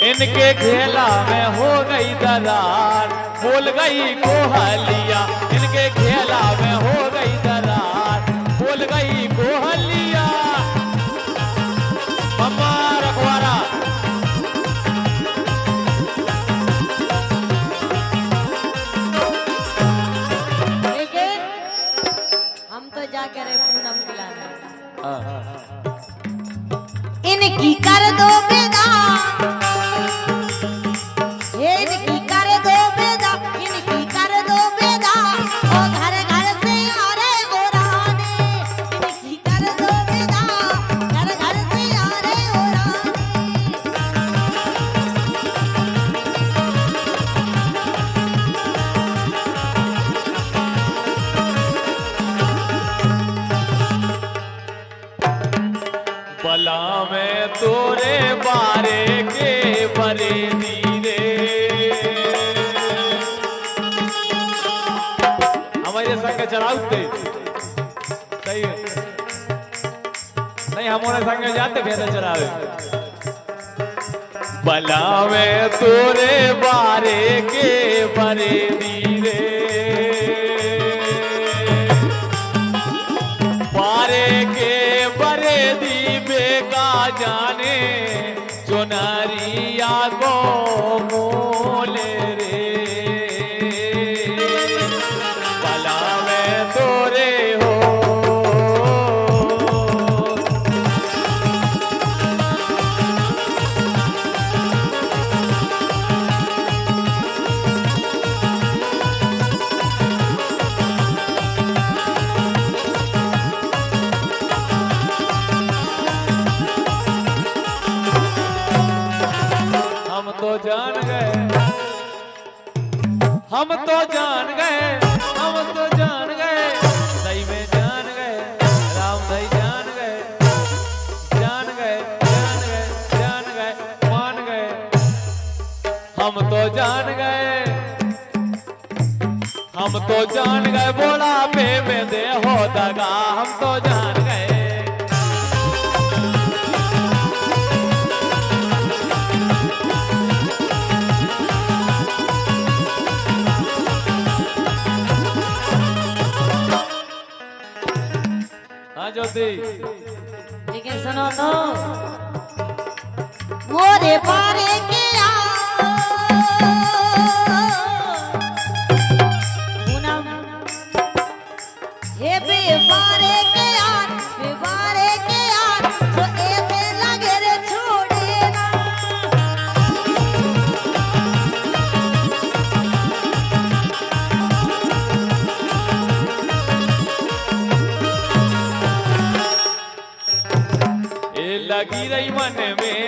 इनके खेला में हो गई दरार, बोल गई कोहलिया। इनके खेला में हो गई दरार, बोल गई कोहलिया। मम्मा रखवारा लेकिन हम तो जाके रहे पूनम खिलाने। इनकी कर दो बेदा, इनकी कर दो बेदा, इनकी कर दो बेदा। ओ घर घर से आ रहे हो रानी, इनकी कर दो बेदा, घर घर से आ रहे हो रानी। बला में तोरे बारे के बरे नीरे। हमारे संग चढ़ाते सही है नहीं, हमारे संग जाते फिर चढ़ावे। बला में तोरे बारे के बरे नीरे, बारे के बरे दीबे का जाने चुनरिया को मोले रे। बला में तोरे हो हम तो जान गए, हम तो जान गए, हम तो जान गए, सही में जान गए, राम भाई जान गए, जान गए, जान गए, जान गए, मान गए। हम तो जान गए, हम तो जान गए, बोला पे में दे हो दगा। हम तो जान गए। हाँ ज्योति, लेकिन सुनो तो मोरे पारे के पूनम हे बेवारे के यार, बेवारे के यार, तो ऐसे लगे रे छोड़े ना। लगी रही मन में,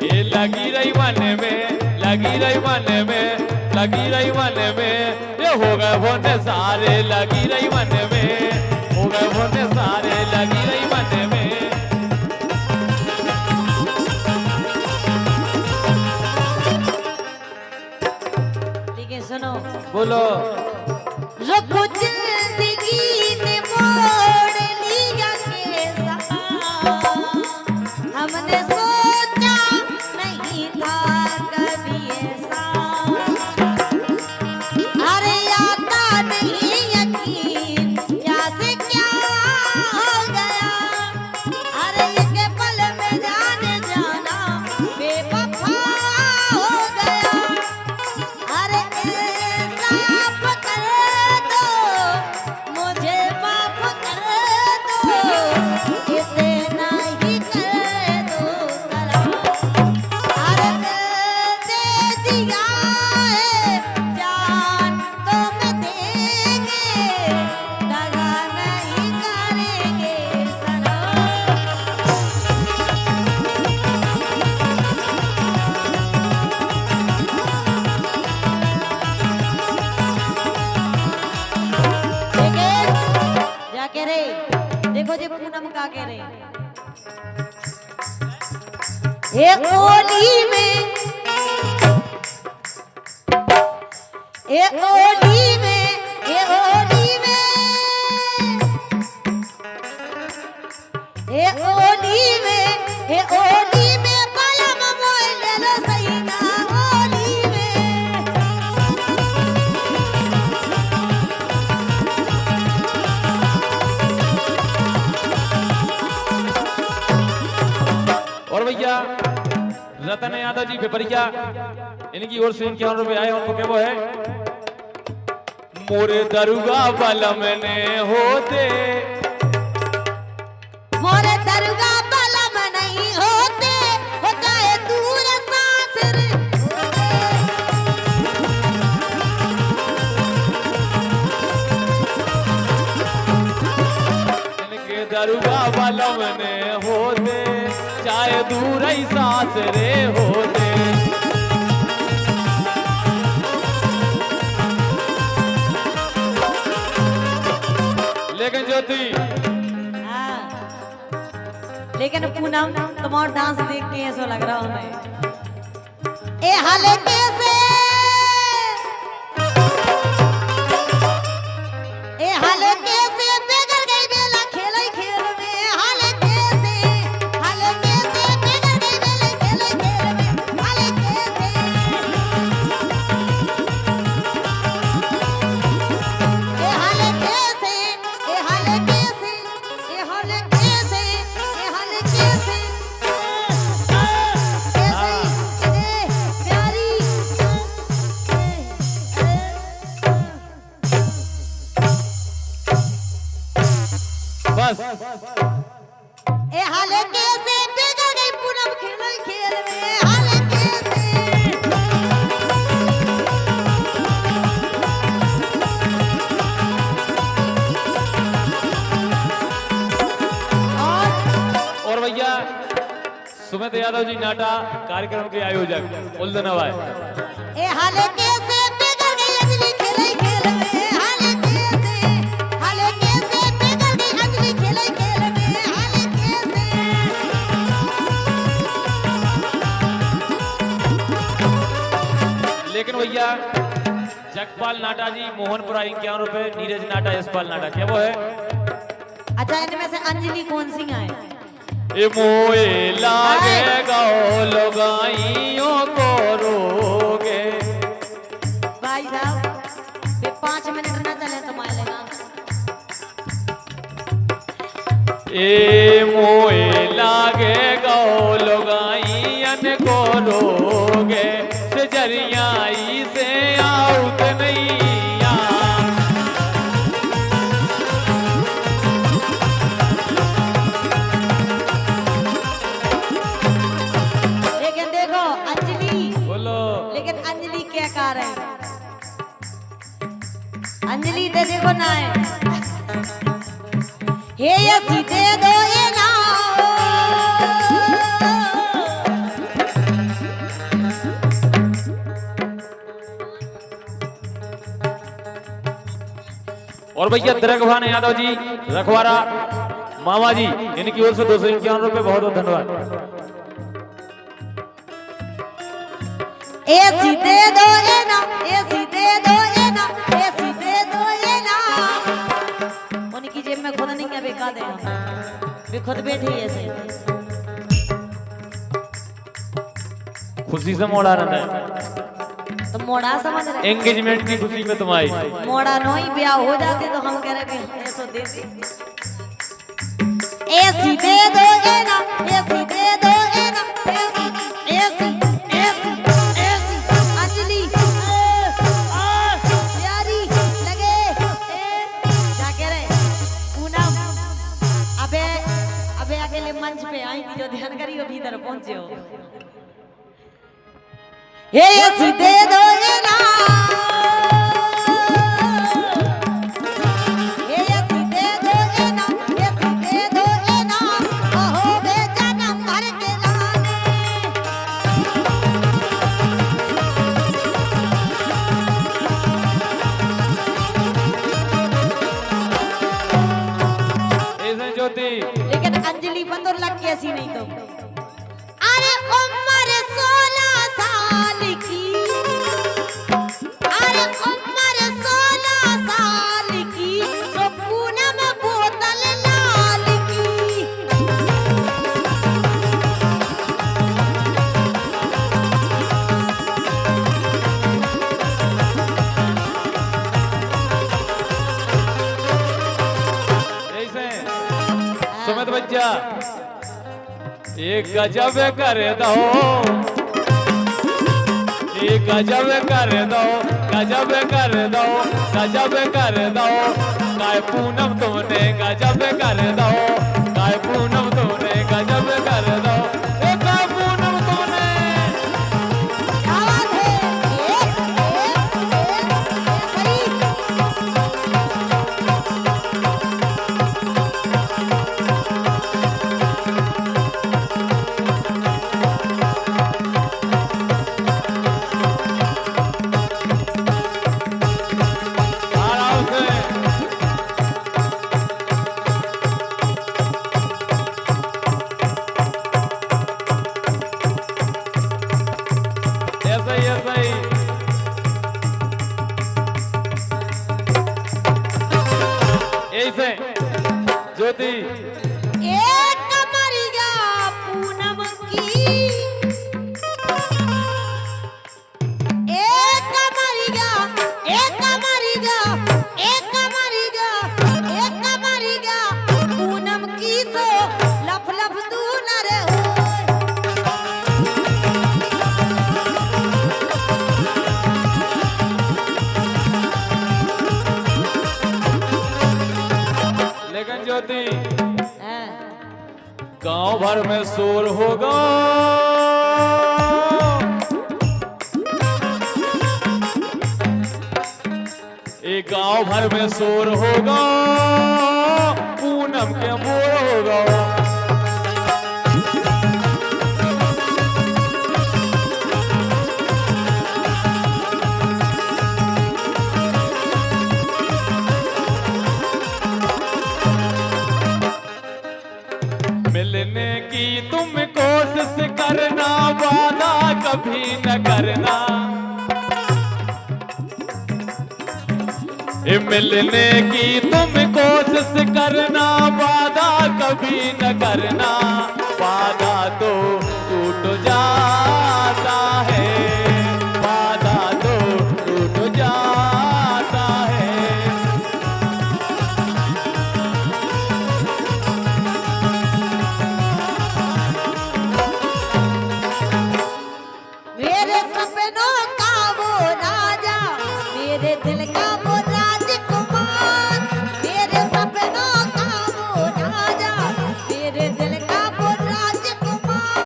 ये लगी रही मन में, लगी रही मन में, लगी रही मन में। ये हो गए होने सारे, लगी रही मन में, हो गए होने सारे, लगी रही मन में। लेकिन सुनो बोलो रखो जिंदगी ने मोड़ लिया कैसा, हमने सोचा नहीं था कभी ऐसा। अरे आता नहीं यकीन क्या से क्या हो गया। अरे ये पल में जाने जाना बेवफा हो गया। अरे साफ कर दो, मुझे माफ कर दो, इतना ही कर दो जरा। अरे दे दिया है जान तो मैं देंगे, दगा नहीं करेंगे सनम। क्या कह रहे, देखो जी पूनम का कह रहे। एक होली में, एक होली में, एक होली में, एक होली हे ओली में बलम मोय ले लो सैया ओली में। और भैया रतन यादव जी पिपरिया, इनकी ओर से ₹51 आए, उनको क्या वो है, मोरे दरुगा बलम ने होते, मोरे दरुगा बलम नहीं होते, होता है दूर सासर इनके दरुगा बलम ने होते, चाहे दूर ही सासरे होते। लेकिन ज्योति, हाँ। लेकिन पूनम तुम्हारा डांस देख के ऐसा लग रहा हमें ए हाले कैसे बिगड़ गई बेला खेल खेल में हाले कैसे बिगड़ गई बेला खेल खेल में हाले कैसे ए हाले कैसे ए हाले कैसे ए हाले कैसे ए हाले कैसे प्यारी बस ए हाले कैसे बिगड़ गई पूनम खेल खेल में हाले कैसे और भैया सुमित यादव जी नाटा कार्यक्रम के आयोजक उल्दनवाय, ए हाले कैसे बिगड़ गई अंजलि खेल खेल में हाले कैसे बिगड़ गई अंजलि खेल खेल में हाले कैसे लेकिन भैया जगपाल नाटा जी मोहनपुरा ₹51, नीरज नाटा यशपाल नाटा, क्या वो है, अच्छा इनमें से अंजलि कौन सी है? ए मोए लागे गाओ लगाइयों को रोगे। भाई साहब ये 5 मिनट ना चले तो मारेगा। ए मोए लागे गाओ लगाइयन को रोगे, सजरियाई से आउत नैया। लेकिन देखो अंजलि, बोलो लेकिन अंजलि क्या कर रहे हैं? अंजलि दे देखो ना है हे ये सीधे दो ये ना और भैया द्रगभान यादव जी रखवारा मामा जी, इनकी ओर से ₹251, बहुत बहुत धन्यवाद। ए सीधे दो ये ना ए सीधे दो ये ना ए सीधे दो ये ना उनकी जेब में खुद नहीं है बेका दे वे खुद बैठी ऐसे खुशी से मोड़ा रहता है, तो मोड़ा समझ रहे एंगेजमेंट की खुशी में तुम आई। मोड़ा नो ही ब्याह हो जाते तो हम कह रहे कि ऐसो दे दे ए सीधे दो ये ना ए सीधे दो ये ना अंजलि प्यारी लगे क्या कह रहे पूनम अबे अकेले मंच पे आई थी जो ध्यान करी वो भीतर पहुंचे हो ये सीधे दो ये ना ये सीधे दो ये ना ये सीधे दो ये ना ओहो बेजनम भर के लाने ऐसे ज्योति, लेकिन अंजलि बंदर लग के ऐसी नहीं तो अरे उम्र 16 साल की अरे उम्र 16 साल की तो पूनम बोतल लाल की एक गजब कर दो, एक गजब कर दो, गजब कर दो, गजब कर दो। काय पूनम तुमने गजब कर दो, काय पूनम तुमने गजब कर दो, ए काय पूनम तुमने। क्या बात है, सही। आराम से। ऐसा ही, ऐसा ही। ऐसे ज्योति एक कमरिया पूनम की, एक कमरिया, एक कमरिया, एक कमरिया, एक कमरिया पूनम की तो लफ लफ तू न रे हो। लेकिन ज्योति गांव भर में शोर होगा, एक गांव भर में शोर होगा, पूनम के मोर होगा। मिलने की तुम कोशिश करना, वादा कभी न करना। मिलने की तुम कोशिश करना, वादा कभी न करना।